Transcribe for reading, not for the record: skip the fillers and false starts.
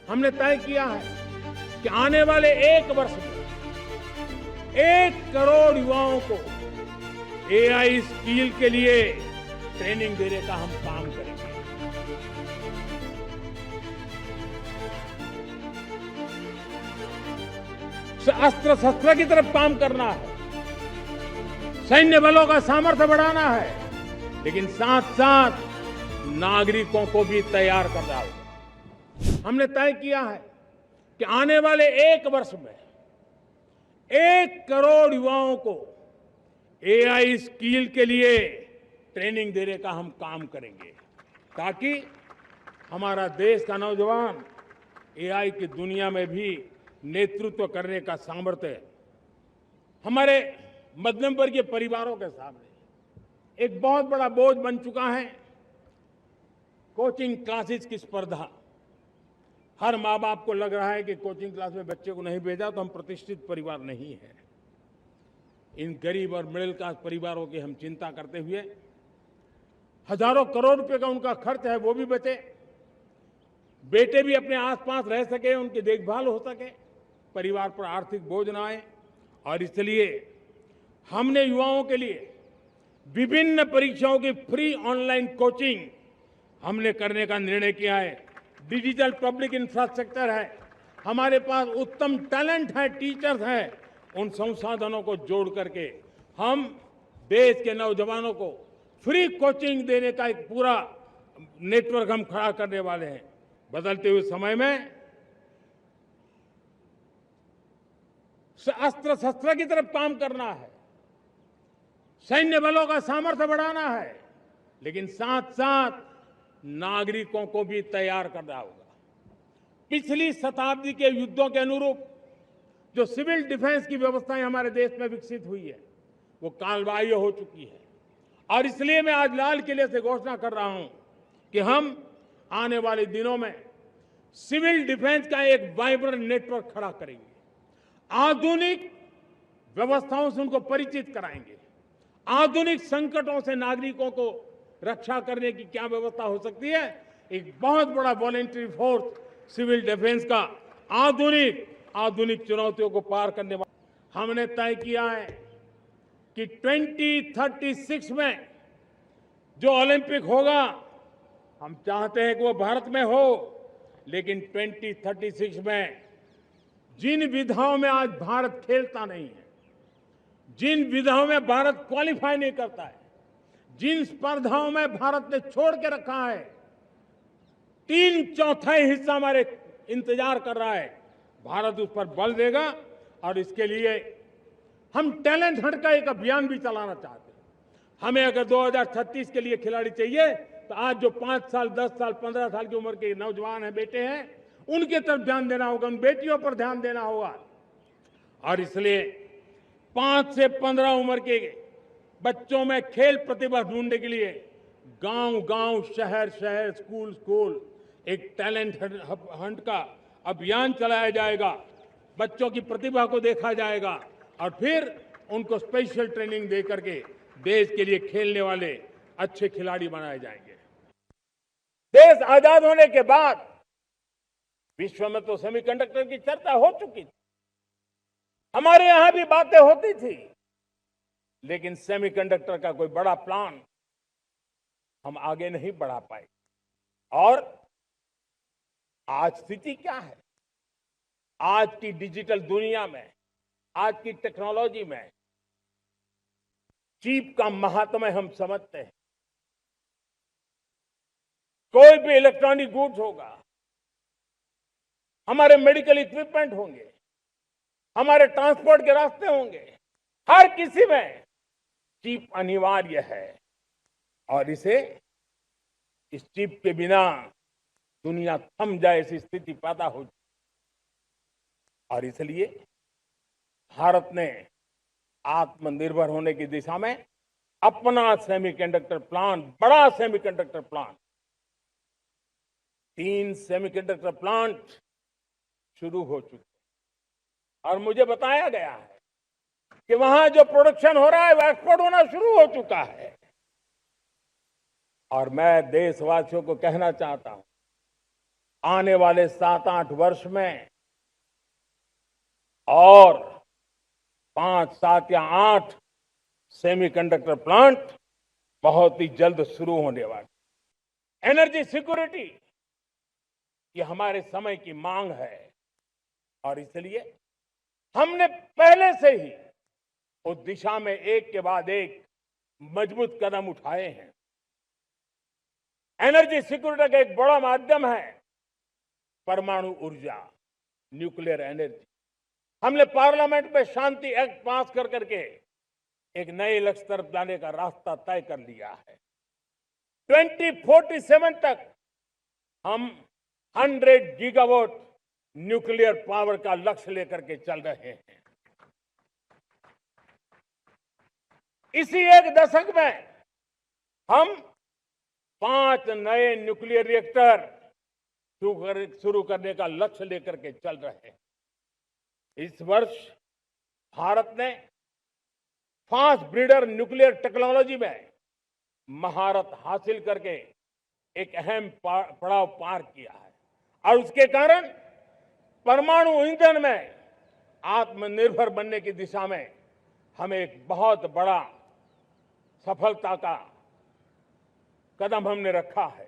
हमने तय किया है कि आने वाले 1 वर्ष में 1 करोड़ युवाओं को एआई स्किल के लिए ट्रेनिंग देने का हम काम करेंगे। अस्त्र शस्त्र की तरफ काम करना है, सैन्य बलों का सामर्थ्य बढ़ाना है, लेकिन साथ साथ नागरिकों को भी तैयार करना होगा। हमने तय किया है कि आने वाले 1 वर्ष में 1 करोड़ युवाओं को एआई स्किल के लिए ट्रेनिंग देने का हम काम करेंगे, ताकि हमारा देश का नौजवान एआई की दुनिया में भी नेतृत्व करने का सामर्थ्य हमारे मध्यम वर्गीय परिवारों के सामने एक बहुत बड़ा बोझ बन चुका है। कोचिंग क्लासेस की स्पर्धा, हर माँ बाप को लग रहा है कि कोचिंग क्लास में बच्चे को नहीं भेजा तो हम प्रतिष्ठित परिवार नहीं है। इन गरीब और मिडिल क्लास परिवारों की हम चिंता करते हुए हजारों करोड़ रुपए का उनका खर्च है वो भी बचे, बेटे भी अपने आसपास रह सके, उनकी देखभाल हो सके, परिवार पर आर्थिक बोझ न आए। और इसलिए हमने युवाओं के लिए विभिन्न परीक्षाओं की फ्री ऑनलाइन कोचिंग हमने करने का निर्णय किया है। डिजिटल पब्लिक इंफ्रास्ट्रक्चर है, हमारे पास उत्तम टैलेंट है, टीचर्स हैं, उन संसाधनों को जोड़ करके हम देश के नौजवानों को फ्री कोचिंग देने का एक पूरा नेटवर्क हम खड़ा करने वाले हैं। बदलते हुए समय में अस्त्र शस्त्र की तरफ काम करना है, सैन्य बलों का सामर्थ्य बढ़ाना है, लेकिन साथ साथ नागरिकों को भी तैयार करना होगा। पिछली शताब्दी के युद्धों के अनुरूप जो सिविल डिफेंस की व्यवस्थाएं हमारे देश में विकसित हुई है वो कालबाह्य हो चुकी है, और इसलिए मैं आज लाल किले से घोषणा कर रहा हूं कि हम आने वाले दिनों में सिविल डिफेंस का एक वाइब्रेंट नेटवर्क खड़ा करेंगे, आधुनिक व्यवस्थाओं से उनको परिचित कराएंगे, आधुनिक संकटों से नागरिकों को रक्षा करने की क्या व्यवस्था हो सकती है, एक बहुत बड़ा वॉलेंटरी फोर्स सिविल डिफेंस का आधुनिक चुनौतियों को पार करने वाला। हमने तय किया है कि 2036 में जो ओलंपिक होगा, हम चाहते हैं कि वो भारत में हो, लेकिन 2036 में जिन विधाओं में आज भारत खेलता नहीं है, जिन विधाओं में भारत क्वालिफाई नहीं करता है, जिन स्पर्धाओं में भारत ने छोड़ के रखा है, 3/4 हिस्सा हमारे इंतजार कर रहा है, भारत उस पर बल देगा। और इसके लिए हम टैलेंट हंट का एक अभियान भी चलाना चाहते हैं। हमें अगर 2036 के लिए खिलाड़ी चाहिए तो आज जो 5 साल, 10 साल, 15 साल की उम्र के नौजवान हैं, बेटे हैं, उनके तरफ ध्यान देना होगा, उन बेटियों पर ध्यान देना होगा। और इसलिए 5 से 15 उम्र के बच्चों में खेल प्रतिभा ढूंढने के लिए गांव-गांव, शहर-शहर, स्कूल-स्कूल एक टैलेंट हंट का अभियान चलाया जाएगा। बच्चों की प्रतिभा को देखा जाएगा और फिर उनको स्पेशल ट्रेनिंग दे करके देश के लिए खेलने वाले अच्छे खिलाड़ी बनाए जाएंगे। देश आजाद होने के बाद विश्व में तो सेमीकंडक्टर की चर्चा हो चुकी थी, हमारे यहां भी बातें होती थी, लेकिन सेमीकंडक्टर का कोई बड़ा प्लान हम आगे नहीं बढ़ा पाए। और आज स्थिति क्या है? आज की डिजिटल दुनिया में, आज की टेक्नोलॉजी में चिप का महात्म्य हम समझते हैं। कोई भी इलेक्ट्रॉनिक गुड्स होगा, हमारे मेडिकल इक्विपमेंट होंगे, हमारे ट्रांसपोर्ट के रास्ते होंगे, हर किसी में चिप अनिवार्य है। और इस चिप के बिना दुनिया थम जाए ऐसी स्थिति पैदा हो। और इसलिए भारत ने आत्मनिर्भर होने की दिशा में अपना सेमीकंडक्टर प्लान, बड़ा सेमीकंडक्टर प्लान, 3 सेमीकंडक्टर प्लांट शुरू हो चुके हैं। और मुझे बताया गया है कि वहां जो प्रोडक्शन हो रहा है वो एक्सपोर्ट होना शुरू हो चुका है। और मैं देशवासियों को कहना चाहता हूं आने वाले 7-8 वर्ष में और 5, 7 या 8 सेमीकंडक्टर प्लांट बहुत ही जल्द शुरू होने वाले। एनर्जी सिक्योरिटी ये हमारे समय की मांग है और इसलिए हमने पहले से ही उस दिशा में एक के बाद एक मजबूत कदम उठाए हैं। एनर्जी सिक्योरिटी का एक बड़ा माध्यम है परमाणु ऊर्जा, न्यूक्लियर एनर्जी। हमने पार्लियामेंट में शांति एक्ट पास कर करके एक नए लक्ष्य तरफ जाने का रास्ता तय कर लिया है। 2047 तक हम 100 गीगावाट न्यूक्लियर पावर का लक्ष्य लेकर के चल रहे हैं। इसी एक दशक में हम 5 नए न्यूक्लियर रिएक्टर शुरू करने का लक्ष्य लेकर के चल रहे हैं। इस वर्ष भारत ने फास्ट ब्रीडर न्यूक्लियर टेक्नोलॉजी में महारत हासिल करके एक अहम पड़ाव पार किया है और उसके कारण परमाणु ईंधन में आत्मनिर्भर बनने की दिशा में हमें एक बहुत बड़ा सफलता का कदम हमने रखा है।